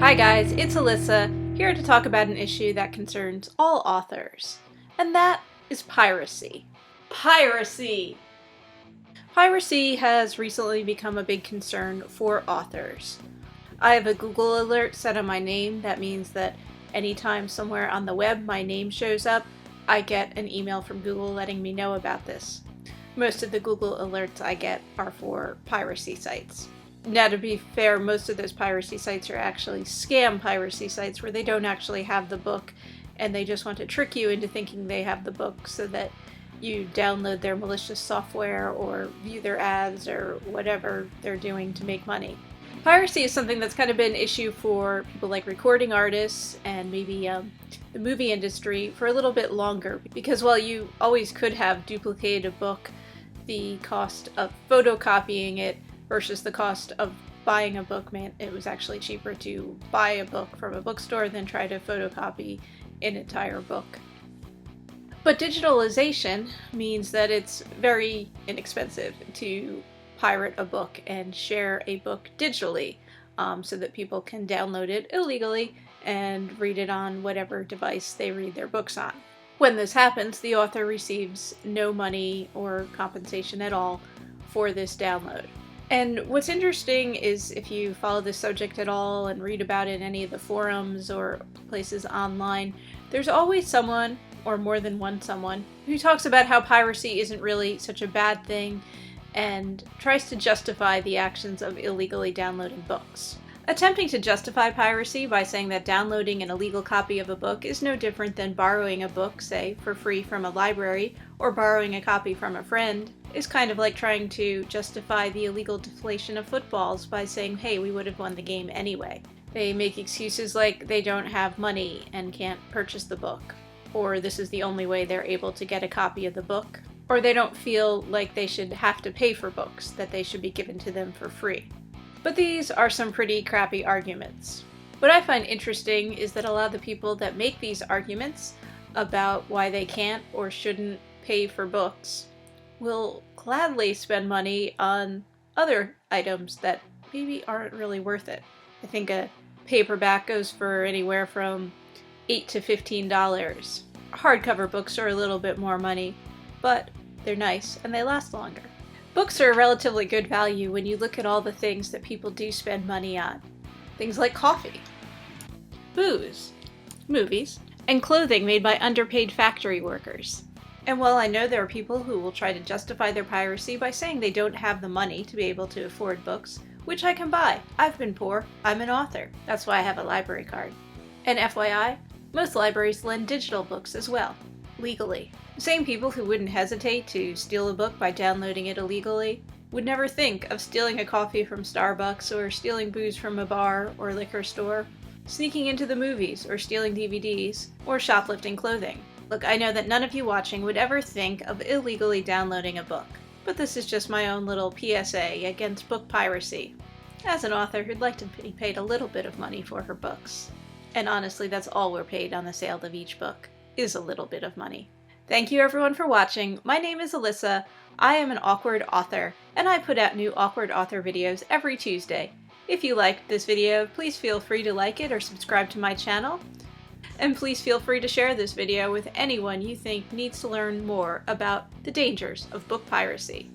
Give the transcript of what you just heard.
Hi guys, it's Alyssa, here to talk about an issue that concerns all authors, and that is piracy. Piracy! Piracy has recently become a big concern for authors. I have a Google alert set on my name. That means that anytime somewhere on the web my name shows up, I get an email from Google letting me know about this. Most of the Google alerts I get are for piracy sites. Now, to be fair, most of those piracy sites are actually scam piracy sites where they don't actually have the book and they just want to trick you into thinking they have the book so that you download their malicious software or view their ads or whatever they're doing to make money. Piracy is something that's kind of been an issue for people like recording artists and maybe the movie industry for a little bit longer, because while you always could have duplicated a book, the cost of photocopying it versus the cost of buying a book meant it was actually cheaper to buy a book from a bookstore than try to photocopy an entire book. But digitalization means that it's very inexpensive to pirate a book and share a book digitally, so that people can download it illegally and read it on whatever device they read their books on. When this happens, the author receives no money or compensation at all for this download. And what's interesting is, if you follow this subject at all and read about it in any of the forums or places online, there's always someone, or more than one someone, who talks about how piracy isn't really such a bad thing and tries to justify the actions of illegally downloading books. Attempting to justify piracy by saying that downloading an illegal copy of a book is no different than borrowing a book, say, for free from a library, or borrowing a copy from a friend, is kind of like trying to justify the illegal deflation of footballs by saying, hey, we would have won the game anyway. They make excuses like they don't have money and can't purchase the book, or this is the only way they're able to get a copy of the book, or they don't feel like they should have to pay for books, that they should be given to them for free. But these are some pretty crappy arguments. What I find interesting is that a lot of the people that make these arguments about why they can't or shouldn't pay for books will gladly spend money on other items that maybe aren't really worth it. I think a paperback goes for anywhere from $8 to $15. Hardcover books are a little bit more money, but they're nice and they last longer. Books are a relatively good value when you look at all the things that people do spend money on. Things like coffee, booze, movies, and clothing made by underpaid factory workers. And while I know there are people who will try to justify their piracy by saying they don't have the money to be able to afford books, which I can buy. I've been poor. I'm an author. That's why I have a library card. And FYI, most libraries lend digital books as well, legally. The same people who wouldn't hesitate to steal a book by downloading it illegally would never think of stealing a coffee from Starbucks or stealing booze from a bar or liquor store, sneaking into the movies or stealing DVDs, or shoplifting clothing. Look, I know that none of you watching would ever think of illegally downloading a book, but this is just my own little PSA against book piracy, as an author who'd like to be paid a little bit of money for her books. And honestly, that's all we're paid on the sale of each book, is a little bit of money. Thank you everyone for watching. My name is Alyssa. I am an awkward author, and I put out new awkward author videos every Tuesday. If you liked this video, please feel free to like it or subscribe to my channel. And please feel free to share this video with anyone you think needs to learn more about the dangers of book piracy.